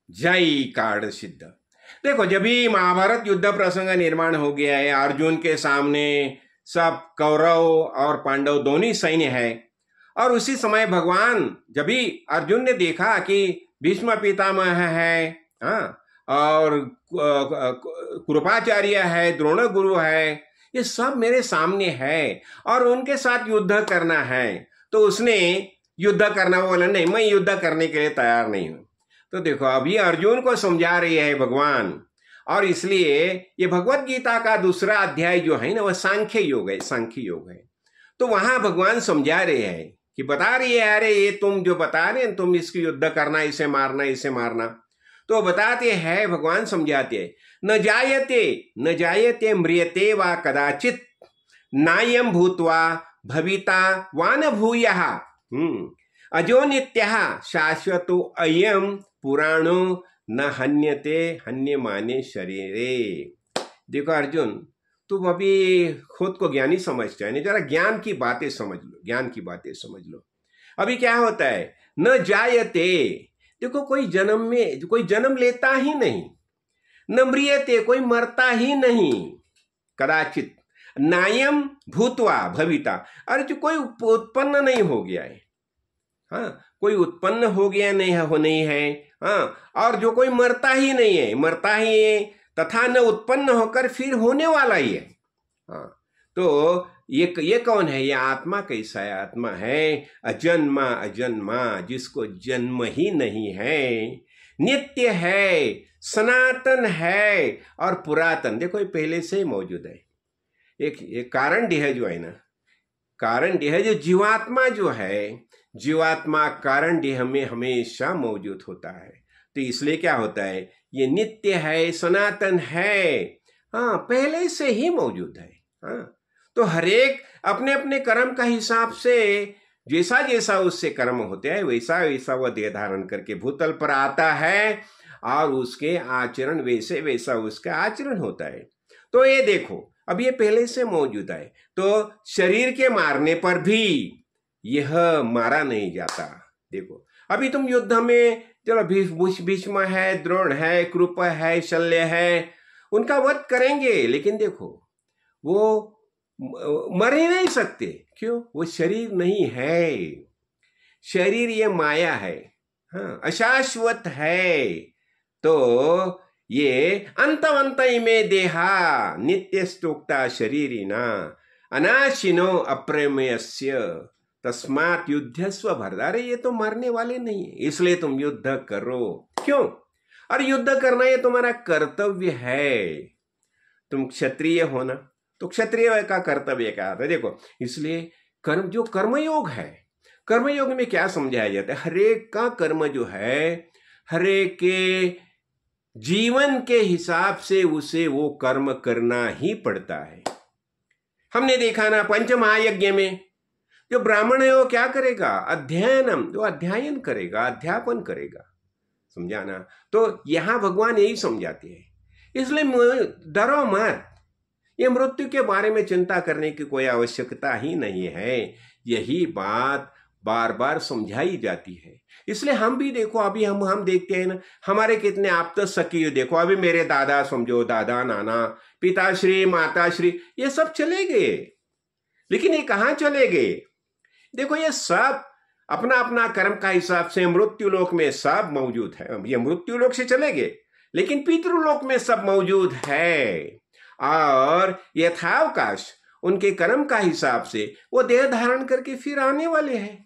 जय कार्ड सिद्ध। देखो, जब भी महाभारत युद्ध प्रसंग निर्माण हो गया है, अर्जुन के सामने सब कौरव और पांडव दोनों सैन्य है, और उसी समय भगवान जब भी अर्जुन ने देखा कि भीष्म पितामह है, हाँ, और कृपाचार्य है, द्रोण गुरु है, ये सब मेरे सामने है और उनके साथ युद्ध करना है, तो उसने युद्ध करना बोला, नहीं, मैं युद्ध करने के लिए तैयार नहीं हूं। तो देखो, अभी अर्जुन को समझा रही है भगवान, और इसलिए ये भगवत गीता का दूसरा अध्याय जो है ना, वह सांख्य योग है, सांख्य योग है। तो वहां भगवान समझा रहे हैं कि बता रही है, अरे ये तुम जो बता रहे हैं, तुम इसकी युद्ध करना, इसे मारना, इसे मारना, तो बताते हैं, भगवान समझाते हैं, न जायते म्रियते वा कदाचित नायम भूत्वा भविता वा न भूयः अजो नित्यः शाश्वतो अयम पुराणो न हन्यते हन्यमाने शरीरे। देखो अर्जुन, तुम अभी खुद को ज्ञानी समझते हैं, जरा ज्ञान की बातें समझ लो, ज्ञान की बातें समझ लो। अभी क्या होता है, न जायते, देखो कोई जन्म लेता ही नहीं, न म्रियते, कोई मरता ही नहीं, कदाचित नायम भूतवा भविता, अरे जो कोई उत्पन्न नहीं हो गया है, हाँ, कोई उत्पन्न हो गया नहीं है, हाँ, और जो कोई मरता ही नहीं है, मरता ही है, तथा न उत्पन्न होकर फिर होने वाला ही है, हाँ। तो ये कौन है, ये आत्मा कैसा है, आत्मा है अजन्मा, अजन्मा, जिसको जन्म ही नहीं है, नित्य है, सनातन है और पुरातन। देखो, ये पहले से ही मौजूद है। एक कारण देह जो है ना, कारण देह जो जीवात्मा जो है, जीवात्मा कारण देह में हमेशा मौजूद होता है। तो इसलिए क्या होता है, ये नित्य है, सनातन है, हाँ, पहले से ही मौजूद है, हाँ। तो हरेक अपने अपने कर्म का हिसाब से जैसा जैसा उससे कर्म होते हैं, वैसा वैसा वह देह धारण करके भूतल पर आता है, और उसके आचरण वैसे वैसा उसका आचरण होता है। तो ये देखो, अब ये पहले से मौजूद है, तो शरीर के मारने पर भी यह मारा नहीं जाता। देखो, अभी तुम युद्ध में चलो, भीष्म है, द्रोण है, कृप है, शल्य है, उनका वध करेंगे, लेकिन देखो वो मर ही नहीं सकते। क्यों? वो शरीर नहीं है, शरीर ये माया है, हाँ, अशाश्वत है। तो ये अंतवंत में देहा नित्य स्तोक्ता शरीरिना अनाशिनो अप्रमेयस्य तस्मात् युद्धस्व भरत। अरे ये तो मरने वाले नहीं है, इसलिए तुम युद्ध करो। क्यों? और युद्ध करना ये तुम्हारा कर्तव्य है। तुम क्षत्रिय हो ना, तो क्षत्रिय का कर्तव्य क्या है? देखो, इसलिए कर्म, जो कर्मयोग है, कर्मयोग में क्या समझाया जाता है, हरेक का कर्म जो है, हरेक के जीवन के हिसाब से उसे वो कर्म करना ही पड़ता है। हमने देखा ना, पंचमहायज्ञ में जो ब्राह्मण है वो क्या करेगा, अध्ययनम, जो अध्ययन करेगा, अध्यापन करेगा, समझाना। तो यहां भगवान यही समझाते हैं, इसलिए डरो मत, ये मृत्यु के बारे में चिंता करने की कोई आवश्यकता ही नहीं है। यही बात बार बार समझाई जाती है। इसलिए हम भी देखो, अभी हम देखते हैं ना, हमारे कितने आप्त सखी, देखो अभी मेरे दादा समझो, दादा, नाना, पिताश्री, माताश्री, ये सब चले गए। लेकिन ये कहाँ चले गए? देखो, ये सब अपना अपना कर्म का हिसाब से मृत्युलोक में सब मौजूद है। ये मृत्युलोक से चले गए, लेकिन पितृलोक में सब मौजूद है, और यथावकाश उनके कर्म का हिसाब से वो देह धारण करके फिर आने वाले हैं।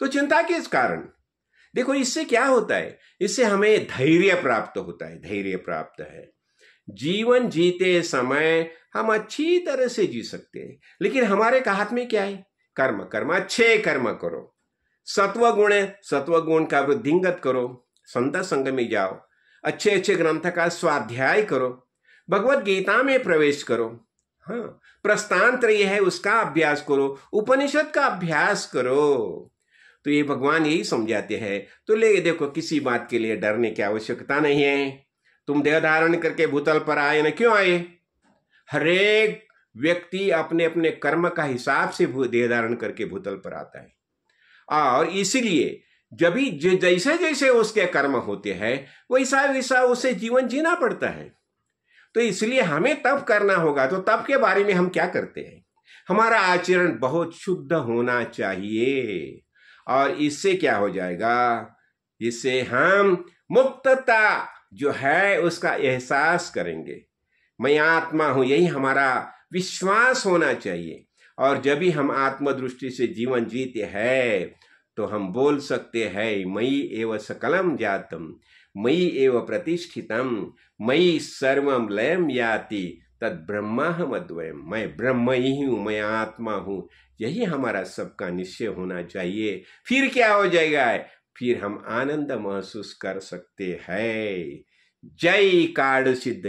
तो चिंता किस कारण? देखो, इससे क्या होता है, इससे हमें धैर्य प्राप्त होता है, धैर्य प्राप्त है। जीवन जीते समय हम अच्छी तरह से जी सकते हैं, लेकिन हमारे हाथ में क्या है? कर्म, कर्म, अच्छे कर्म करो, सत्व गुण का वृद्धिंगत करो, संत संग में जाओ, अच्छे अच्छे ग्रंथ का स्वाध्याय करो, भगवत गीता में प्रवेश करो, हाँ, प्रस्थान यह है उसका अभ्यास करो, उपनिषद का अभ्यास करो। तो ये भगवान यही समझाते हैं। तो ले देखो, किसी बात के लिए डरने की आवश्यकता नहीं है। तुम देह धारण करके भूतल पर आए ना, क्यों आए? हरेक व्यक्ति अपने अपने कर्म का हिसाब से देह धारण करके भूतल पर आता है, और इसीलिए जब भी जैसे जैसे उसके कर्म होते हैं वैसा वैसा उसे जीवन जीना पड़ता है। तो इसलिए हमें तप करना होगा। तो तप के बारे में हम क्या करते हैं? हमारा आचरण बहुत शुद्ध होना चाहिए और इससे क्या हो जाएगा, इससे हम मुक्तता जो है उसका एहसास करेंगे। मैं आत्मा हूं, यही हमारा विश्वास होना चाहिए। और जब भी हम आत्मदृष्टि से जीवन जीते हैं तो हम बोल सकते हैं मयि एव सकलम जातम मयि एव प्रतिष्ठितम मयि सर्वम लयम याति तद ब्रह्माहम अद्वयम। मैं ब्रह्म ही हूं, मैं आत्मा हूं, यही हमारा सबका निश्चय होना चाहिए। फिर क्या हो जाएगा, फिर हम आनंद महसूस कर सकते हैं। जय कार्ड सिद्ध।